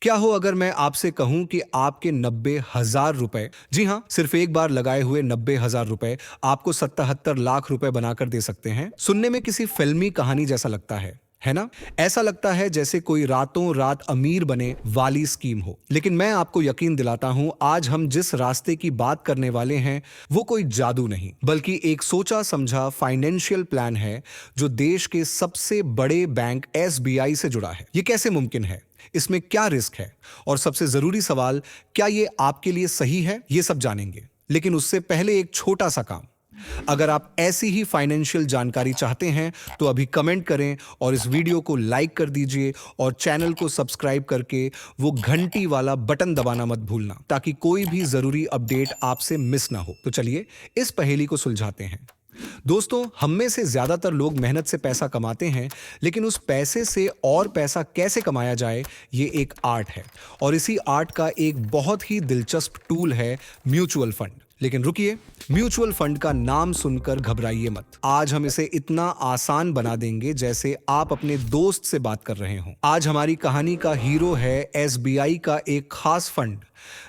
क्या हो अगर मैं आपसे कहूं कि आपके 90,000 रुपए, जी हां, सिर्फ एक बार लगाए हुए 90,000 रुपए आपको 77 लाख रुपए बनाकर दे सकते हैं। सुनने में किसी फिल्मी कहानी जैसा लगता है ना? ऐसा लगता है जैसे कोई रातों रात अमीर बने वाली स्कीम हो। लेकिन मैं आपको यकीन दिलाता हूं, आज हम जिस रास्ते की बात करने वाले हैं वो कोई जादू नहीं, बल्कि एक सोचा समझा फाइनेंशियल प्लान है जो देश के सबसे बड़े बैंक एसबीआई से जुड़ा है। ये कैसे मुमकिन है? इसमें क्या रिस्क है? और सबसे जरूरी सवाल, क्या ये आपके लिए सही है? ये सब जानेंगे। लेकिन उससे पहले एक छोटा सा काम। अगर आप ऐसी ही फाइनेंशियल जानकारी चाहते हैं तो अभी कमेंट करें और इस वीडियो को लाइक कर दीजिए और चैनल को सब्सक्राइब करके वो घंटी वाला बटन दबाना मत भूलना, ताकि कोई भी जरूरी अपडेट आपसे मिस ना हो। तो चलिए इस पहेली को सुलझाते हैं। दोस्तों, हम में से ज्यादातर लोग मेहनत से पैसा कमाते हैं, लेकिन उस पैसे से और पैसा कैसे कमाया जाए, ये एक आर्ट है। और इसी आर्ट का एक बहुत ही दिलचस्प टूल है म्यूचुअल फंड। लेकिन रुकिए, म्यूचुअल फंड का नाम सुनकर घबराइए मत। आज हम इसे इतना आसान बना देंगे जैसे आप अपने दोस्त से बात कर रहे हो। आज हमारी कहानी का हीरो है एसबीआई का एक खास फंड,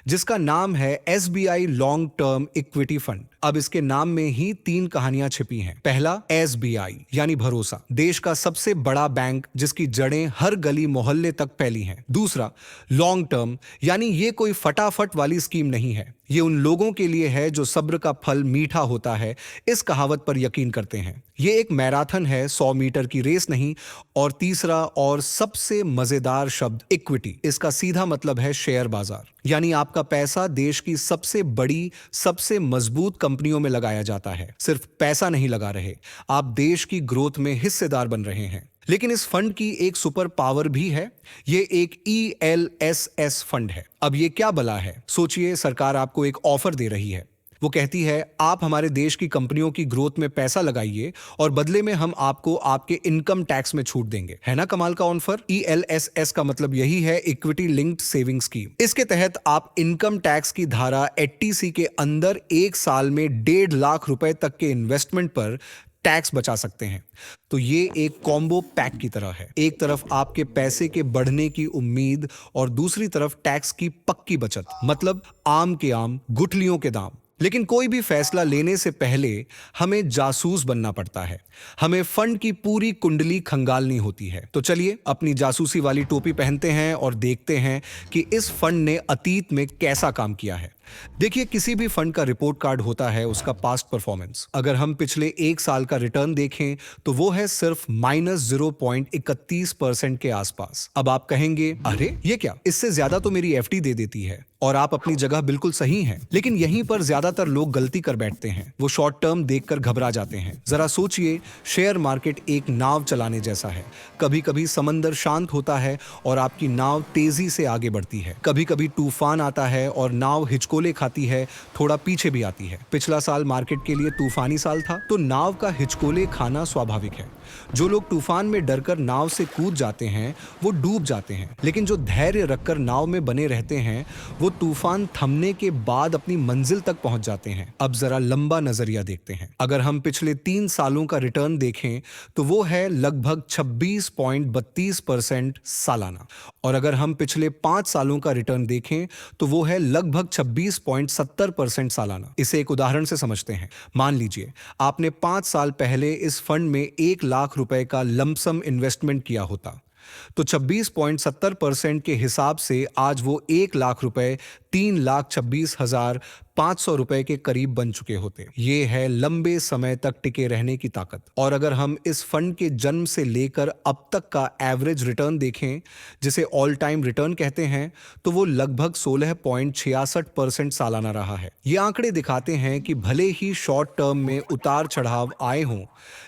जिसका नाम है SBI long term equity fund. अब इसके नाम में ही तीन कहानियां छिपी हैं। पहला, एसबीआई यानी भरोसा, देश का सबसे बड़ा बैंक जिसकी जड़ें हर गली मोहल्ले तक फैली हैं। दूसरा, लॉन्ग टर्म, यानी ये कोई फटाफट वाली स्कीम नहीं है, ये उन लोगों के लिए है जो सब्र का फल मीठा होता है, इस कहावत पर यकीन करते हैं। ये एक मैराथन है, 100 मीटर की रेस नहीं। और तीसरा और सबसे मजेदार शब्द, इक्विटी, इसका सीधा मतलब है शेयर बाजार, यानी आपका पैसा देश की सबसे बड़ी, सबसे मजबूत कंपनियों में लगाया जाता है। सिर्फ पैसा नहीं लगा रहे, आप देश की ग्रोथ में हिस्सेदार बन रहे हैं। लेकिन इस फंड की एक सुपर पावर भी है, ये एक ELSS फंड है। अब ये क्या बला है? सोचिए, सरकार आपको एक ऑफर दे रही है। वो कहती है, आप हमारे देश की कंपनियों की ग्रोथ में पैसा लगाइए और बदले में हम आपको आपके इनकम टैक्स में छूट देंगे। है ना कमाल का ऑफर? ELSS का मतलब यही है, इक्विटी लिंक्ड सेविंग स्कीम। इसके तहत आप इनकम टैक्स की धारा 80C के अंदर एक साल में 1.5 लाख रुपए तक के इन्वेस्टमेंट पर टैक्स बचा सकते हैं। तो ये एक कॉम्बो पैक की तरह है। एक तरफ आपके पैसे के बढ़ने की उम्मीद और दूसरी तरफ टैक्स की पक्की बचत, मतलब आम के आम, गुठलियों के दाम। लेकिन कोई भी फैसला लेने से पहले हमें जासूस बनना पड़ता है। हमें फंड की पूरी कुंडली खंगालनी होती है। तो चलिए अपनी जासूसी वाली टोपी पहनते हैं और देखते हैं कि इस फंड ने अतीत में कैसा काम किया है। देखिए, किसी भी फंड का रिपोर्ट कार्ड होता है उसका पास्ट परफॉर्मेंस। अगर हम पिछले एक साल का रिटर्न देखें तो वो है सिर्फ -0.31% के आसपास। अब आप कहेंगे, अरे ये क्या, इससे ज्यादा तो मेरी एफडी दे देती है। और आप अपनी जगह बिल्कुल सही हैं, लेकिन यहीं पर ज्यादातर लोग गलती कर बैठते हैं। वो शॉर्ट टर्म देखकर घबरा जाते हैं। जरा सोचिए, शेयर मार्केट एक नाव चलाने जैसा है। कभी कभी समंदर शांत होता है और आपकी नाव तेजी से आगे बढ़ती है। कभी कभी तूफान आता है और नाव हिचकोले खाती है, थोड़ा पीछे भी आती है। पिछला साल मार्केट के लिए तूफानी साल था, तो नाव का हिचकोले खाना स्वाभाविक है। जो लोग तूफान में डरकर नाव से कूद जाते हैं वो डूब जाते हैं, लेकिन जो धैर्य रखकर नाव में बने रहते हैं वो तूफान थमने के बाद अपनी मंजिल तक पहुंच जाते हैं। अब जरा लंबा नजरिया देखते हैं। अगर हम पिछले 3 सालों का रिटर्न देखें तो वो है लगभग 26.32% सालाना। और अगर हम पिछले 5 सालों का रिटर्न देखें तो वो है लगभग 26.70% सालाना। इसे एक उदाहरण से समझते हैं। मान लीजिए आपने 5 साल पहले इस फंड में 1 लाख रुपए का लमसम इन्वेस्टमेंट किया होता, तो 26.70% के हिसाब से आज वो 1 लाख रुपए 3,26,500 रुपए के करीब बन चुके होते। ये है लंबे समय तक टिके रहने की ताकत। और अगर हम इस फंड के जन्म से लेकर अब तक का एवरेज रिटर्न देखें, जिसे ऑल टाइम रिटर्न कहते हैं, तो वो लगभग 16.66% सालाना रहा है। ये आंकड़े दिखाते हैं कि भले ही शॉर्ट टर्म में उतार चढ़ाव आए हों,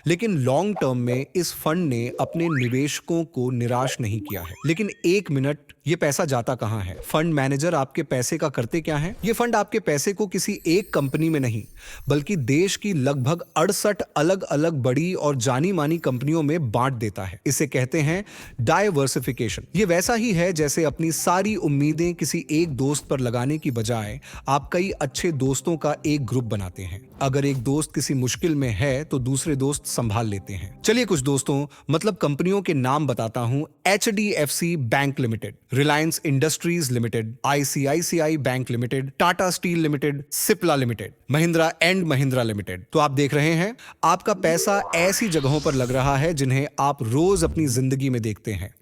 लेकिन लॉन्ग टर्म में इस फंड ने अपने निवेशकों को निराश नहीं किया है। लेकिन एक मिनट, ये पैसा जाता कहां है? फंड मैनेजर आपके पैसे का करते क्या है? ये फंड आपके पैसे को किसी एक कंपनी में नहीं, बल्कि देश की लगभग 68 अलग अलग बड़ी और जानी मानी कंपनियों में बांट देता है। इसे कहते हैं डाइवर्सिफिकेशन। ये वैसा ही है जैसे अपनी सारी उम्मीदें किसी एक दोस्त पर लगाने की बजाय आप कई अच्छे दोस्तों का एक ग्रुप बनाते हैं। अगर एक दोस्त किसी मुश्किल में है तो दूसरे दोस्त संभाल लेते हैं। चलिए कुछ दोस्तों, मतलब कंपनियों के नाम बताता हूं। HDFC bank limited, Reliance industries limited, ICICI bank limited, Tata steel limited, Cipla limited, Mahindra and Mahindra limited. तो आप देख रहे हैं, आपका पैसा ऐसी जगहों पर लग रहा है जिन्हें आप रोज अपनी जिंदगी में देखते हैं।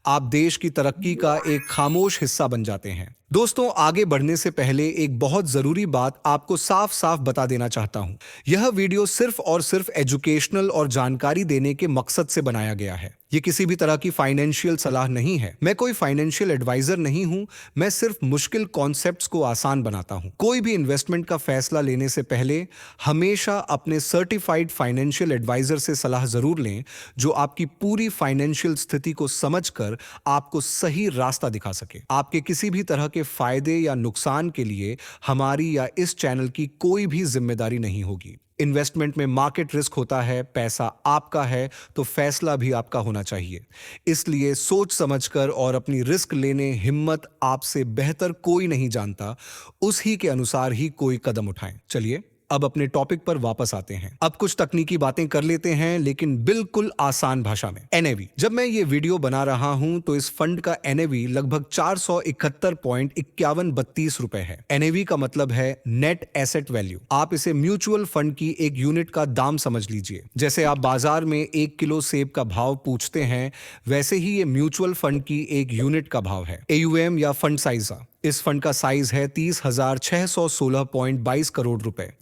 आप देश की तरक्की का एक खामोश हिस्सा बन जाते हैं। दोस्तों, आगे बढ़ने से पहले एक बहुत जरूरी बात आपको साफ साफ बता देना चाहता हूं। यह वीडियो सिर्फ और सिर्फ एजुकेशनल और जानकारी देने के मकसद से बनाया गया है। ये किसी भी तरह की फाइनेंशियल सलाह नहीं है। मैं कोई फाइनेंशियल एडवाइजर नहीं हूं। मैं सिर्फ मुश्किल कॉन्सेप्ट्स को आसान बनाता हूं। कोई भी इन्वेस्टमेंट का फैसला लेने से पहले हमेशा अपने सर्टिफाइड फाइनेंशियल एडवाइजर से सलाह जरूर लें, जो आपकी पूरी फाइनेंशियल स्थिति को समझकर आपको सही रास्ता दिखा सके। आपके किसी भी तरह के फायदे या नुकसान के लिए हमारी या इस चैनल की कोई भी जिम्मेदारी नहीं होगी। इन्वेस्टमेंट में मार्केट रिस्क होता है, पैसा आपका है तो फैसला भी आपका होना चाहिए। इसलिए सोच समझकर और अपनी रिस्क लेने हिम्मत आपसे बेहतर कोई नहीं जानता, उसी के अनुसार ही कोई कदम उठाएं। चलिए अब अपने टॉपिक पर वापस आते हैं। अब कुछ तकनीकी बातें कर लेते हैं, लेकिन बिल्कुल आसान भाषा में। एनएवी, जब मैं ये वीडियो बना रहा हूं तो इस फंड का एनएवी लगभग 471.5132 रुपए है। एनएवी का मतलब है नेट एसेट वैल्यू। आप इसे म्यूचुअल फंड की एक यूनिट का दाम समझ लीजिए। जैसे आप बाजार में 1 किलो सेब का भाव पूछते हैं, वैसे ही ये म्यूचुअल फंड की एक यूनिट का भाव है। एयूएम या फंड साइज, इस फंड का साइज है 30,616.22 करोड़ रुपए।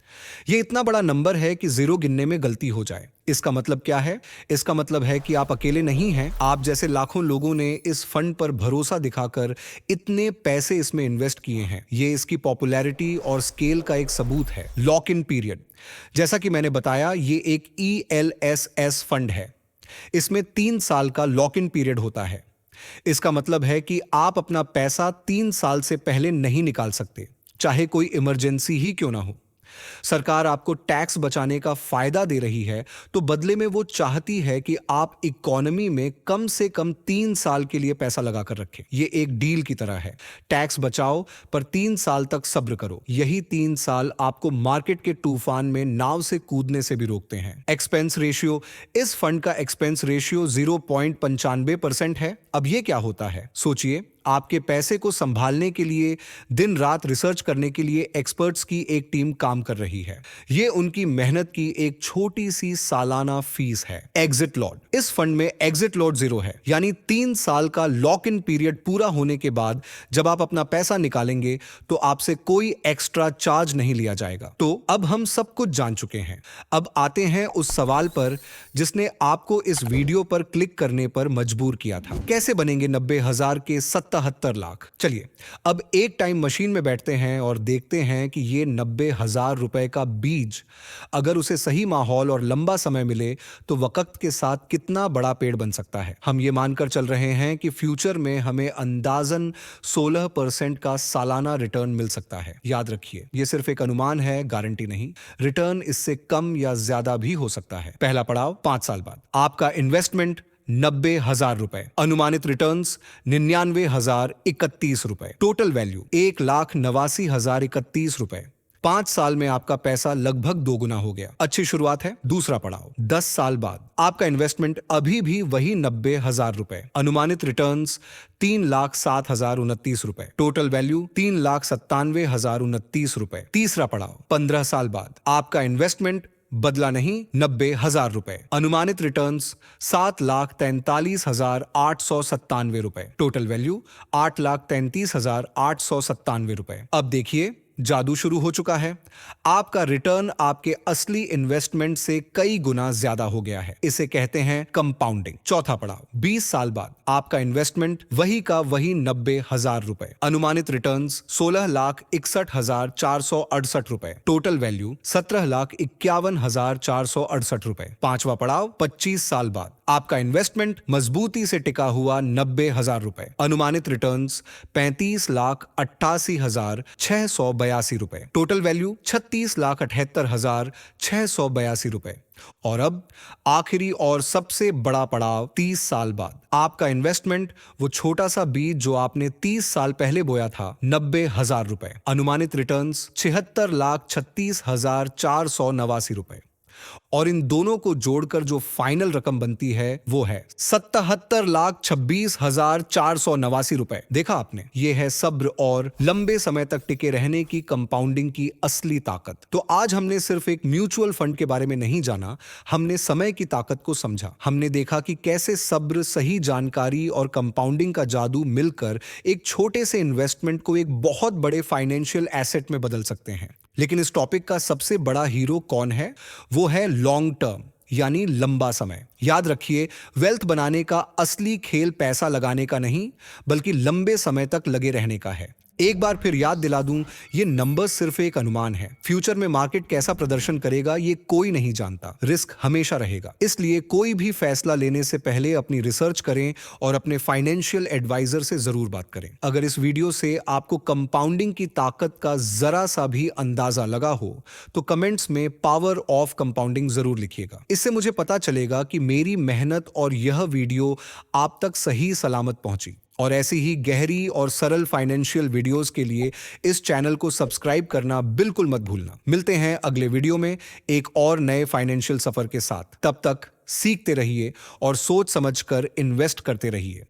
ये इतना बड़ा नंबर है कि जीरो गिनने में गलती हो जाए। इसका मतलब क्या है? इसका मतलब है कि आप अकेले नहीं हैं। आप जैसे लाखों लोगों ने इस फंड पर भरोसा दिखाकर इतने पैसे इसमें इन्वेस्ट किए हैं। ये इसकी पॉपुलैरिटी और स्केल का एक सबूत है। लॉक इन पीरियड, जैसा कि मैंने बताया, ये एक ELSS फंड है। इसमें 3 साल का लॉक इन पीरियड होता है। इसका मतलब है कि आप अपना पैसा 3 साल से पहले नहीं निकाल सकते, चाहे कोई इमरजेंसी ही क्यों ना हो। सरकार आपको टैक्स बचाने का फायदा दे रही है, तो बदले में वो चाहती है कि आप इकोनॉमी में कम से कम 3 साल के लिए पैसा लगाकर रखें। ये एक डील की तरह है। टैक्स बचाओ पर 3 साल तक सब्र करो। यही 3 साल आपको मार्केट के तूफान में नाव से कूदने से भी रोकते हैं। एक्सपेंस रेशियो, इस फंड का एक्सपेंस रेशियो 0.95% है। अब ये क्या होता है? सोचिए, आपके पैसे को संभालने के लिए दिन रात रिसर्च करने के लिए एक्सपर्ट्स की एक टीम काम कर रही है। ये उनकी मेहनत की एक छोटी सी सालाना फीस है। एग्जिट लॉट, इस फंड में एग्जिट लॉट 0 है, यानी 3 साल का लॉक इन पीरियड पूरा होने के बाद जब आप अपना पैसा निकालेंगे तो आपसे कोई एक्स्ट्रा चार्ज नहीं लिया जाएगा। तो अब हम सब कुछ जान चुके हैं। अब आते हैं उस सवाल पर जिसने आपको इस वीडियो पर क्लिक करने पर मजबूर किया था। कैसे बनेंगे 90,000 के 77 लाख? चलिए अब एक टाइम मशीन में बैठते हैं और देखते हैं कि ये 90,000 रुपए का बीज, अगर उसे सही माहौल और लंबा समय मिले तो वक्त के साथ कितना बड़ा पेड़ बन सकता है। हम ये मानकर चल रहे हैं कि फ्यूचर में हमें अंदाजन 16% का सालाना रिटर्न मिल सकता है। याद रखिए, ये सिर्फ एक अनुमान है, गारंटी नहीं। रिटर्न इससे कम या ज्यादा भी हो सकता है। पहला पड़ाव 5 साल बाद। आपका इन्वेस्टमेंट 90,000 रुपए, अनुमानित रिटर्न्स 99,031 रुपए, टोटल वैल्यू 1,89,031 रुपए। 5 साल में आपका पैसा लगभग 2 गुना हो गया। अच्छी शुरुआत है। दूसरा पड़ाव 10 साल बाद। आपका इन्वेस्टमेंट अभी भी वही 90,000 रुपए, अनुमानित रिटर्न्स 3,07,029 रुपए, टोटल वैल्यू 3,97,029 रुपए। तीसरा पड़ाव 15 साल बाद। आपका इन्वेस्टमेंट बदला नहीं, 90,000 रुपए, अनुमानित रिटर्न्स 7,43,897 रुपए, टोटल वैल्यू 8,33,897 रुपए। अब देखिए, जादू शुरू हो चुका है। आपका रिटर्न आपके असली इन्वेस्टमेंट से कई गुना ज्यादा हो गया है। इसे कहते हैं कंपाउंडिंग। चौथा पड़ाव 20 साल बाद। आपका इन्वेस्टमेंट वही का वही 90,000 रुपए, अनुमानित रिटर्न्स 16,61,468 रुपए, टोटल वैल्यू 17,51,468 रुपए। पांचवा पड़ाव 25 साल बाद। आपका इन्वेस्टमेंट मजबूती से टिका हुआ 90,000 रुपए, अनुमानित रिटर्न्स 35,88,682 रुपए, टोटल वैल्यू 36,78,682 रुपए। और अब आखिरी और सबसे बड़ा पड़ाव 30 साल बाद। आपका इन्वेस्टमेंट, वो छोटा सा बीज जो आपने 30 साल पहले बोया था, 90,000 रुपए, अनुमानित रिटर्न्स 76,36,489 रुपए। और इन दोनों को जोड़कर जो फाइनल रकम बनती है वो है 77,26,489 रुपए। देखा आपने, ये है सब्र और लंबे समय तक टिके रहने की कंपाउंडिंग की असली ताकत। तो आज हमने सिर्फ एक म्यूचुअल फंड के बारे में नहीं जाना, हमने समय की ताकत को समझा। हमने देखा कि कैसे सब्र, सही जानकारी और कंपाउंडिंग का जादू मिलकर एक छोटे से इन्वेस्टमेंट को एक बहुत बड़े फाइनेंशियल एसेट में बदल सकते हैं। लेकिन इस टॉपिक का सबसे बड़ा हीरो कौन है? वो है लॉन्ग टर्म, यानी लंबा समय। याद रखिए, वेल्थ बनाने का असली खेल पैसा लगाने का नहीं, बल्कि लंबे समय तक लगे रहने का है। एक बार फिर याद दिला दूं, ये नंबर्स सिर्फ एक अनुमान है। फ्यूचर में मार्केट कैसा प्रदर्शन करेगा ये कोई नहीं जानता। रिस्क हमेशा रहेगा। इसलिए कोई भी फैसला लेने से पहले अपनी रिसर्च करें और अपने फाइनेंशियल एडवाइजर से जरूर बात करें। अगर इस वीडियो से आपको कंपाउंडिंग की ताकत का जरा सा भी अंदाजा लगा हो तो कमेंट्स में पावर ऑफ कंपाउंडिंग जरूर लिखिएगा। इससे मुझे पता चलेगा कि मेरी मेहनत और यह वीडियो आप तक सही सलामत पहुंची। और ऐसी ही गहरी और सरल फाइनेंशियल वीडियोस के लिए इस चैनल को सब्सक्राइब करना बिल्कुल मत भूलना। मिलते हैं अगले वीडियो में एक और नए फाइनेंशियल सफर के साथ। तब तक सीखते रहिए और सोच समझकर इन्वेस्ट करते रहिए।